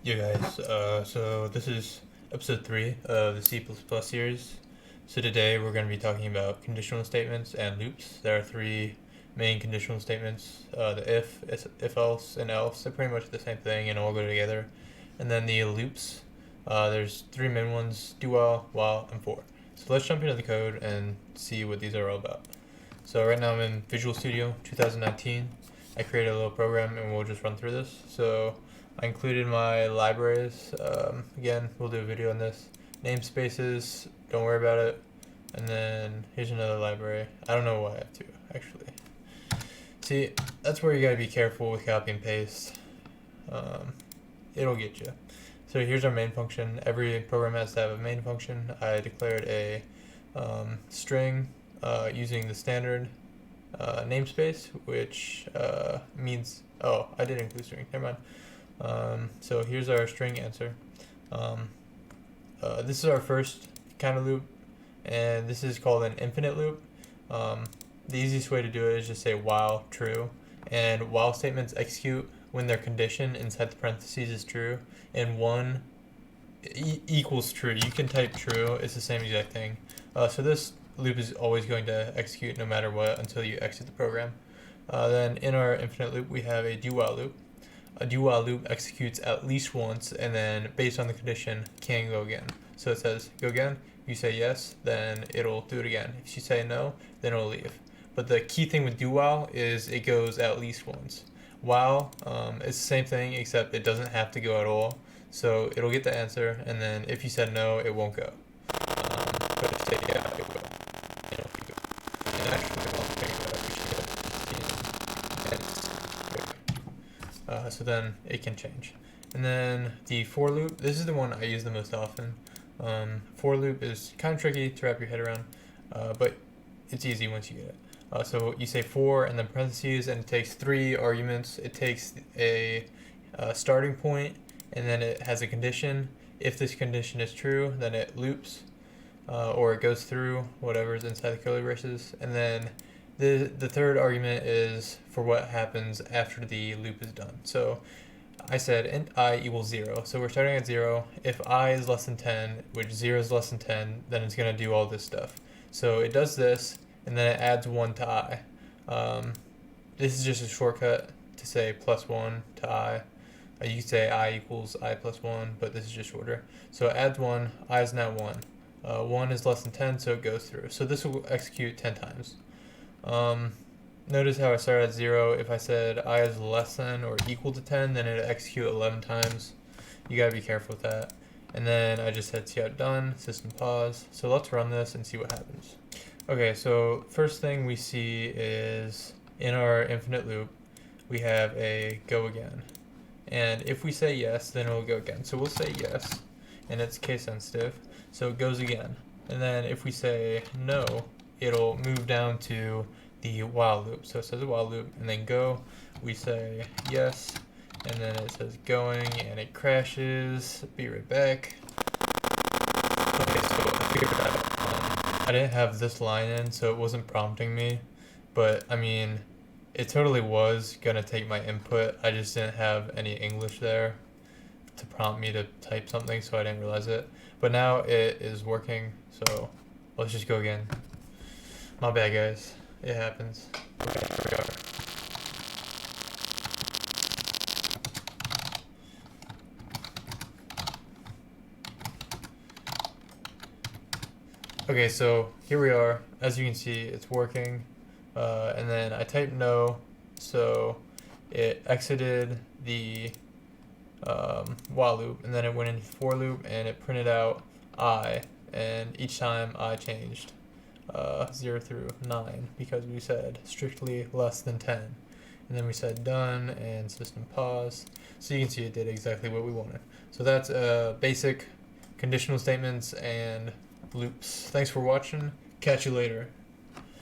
You guys, so this is episode 3 of the C++ series. So today we're going to be talking about conditional statements and loops. There are three main conditional statements, the if else, and else. They're pretty much the same thing and all go together. And then the loops, there's three main ones, do while, and for. So let's jump into the code and see what these are all about. So right now I'm in Visual Studio 2019. I created a little program and we'll just run through this. So I included my libraries. Again, we'll do a video on this. Namespaces, don't worry about it. And then here's another library. I don't know why I have to, actually. See, that's where you gotta be careful with copy and paste. It'll get you. So here's our main function. Every program has to have a main function. I declared a string using the standard namespace, which means, oh, I did include string, never mind. So here's our string answer. This is our first kind of loop, and this is called an infinite loop. The easiest way to do it is just say while true, and while statements execute when their condition inside the parentheses is true, and one equals true. You can type true, it's the same exact thing. So this loop is always going to execute no matter what until you exit the program. Then in our infinite loop we have a do while loop. A do while loop executes at least once, and then based on the condition can go again. So it says go again. If you say yes, then it'll do it again. If you say no, then it'll leave. But the key thing with do while is it goes at least once. While it's the same thing except it doesn't have to go at all. So it'll get the answer, and then if you said no, it won't go. But if you say yeah, it will. And it'll keep going. And actually, I'll figure out so then it can change. And then the for loop, this is the one I use the most often. For loop is kind of tricky to wrap your head around, but it's easy once you get it. So you say for and then parentheses, and it takes three arguments. It takes a starting point, and then it has a condition. If this condition is true, then it loops, or it goes through whatever's inside the curly braces. And then the third argument is for what happens after the loop is done. So I said int I equals 0. So we're starting at 0. If I is less than 10, which 0 is less than 10, then it's going to do all this stuff. So it does this, and then it adds 1 to I. This is just a shortcut to say plus 1 to I. You could say I equals I plus 1, but this is just shorter. So it adds 1, I is now 1. 1 is less than 10, so it goes through. So this will execute 10 times. Notice how I started at 0. If I said I is less than or equal to 10, then it'll execute 11 times. You gotta be careful with that. And then I just said cout done, system pause. So let's run this and see what happens. Okay, so first thing we see is in our infinite loop, we have a go again. And if we say yes, then it'll go again. So we'll say yes, and it's case sensitive, so it goes again. And then if we say no, it'll move down to the while loop. So it says a while loop, and then go, we say yes, and then it says going, and it crashes. Be right back. Okay, so I figured it out. I didn't have this line in, so it wasn't prompting me, but I mean, it totally was gonna take my input. I just didn't have any English there to prompt me to type something, so I didn't realize it. But now it is working, so let's just go again. My bad, guys. It happens. Okay, here we are. Okay, so here we are. As you can see, it's working. And then I typed no, so it exited the while loop, and then it went into for loop, and it printed out I, and each time I changed 0 through 9 because we said strictly less than 10. And then we said done and system pause. So you can see it did exactly what we wanted. So that's basic conditional statements and loops. Thanks for watching. Catch you later.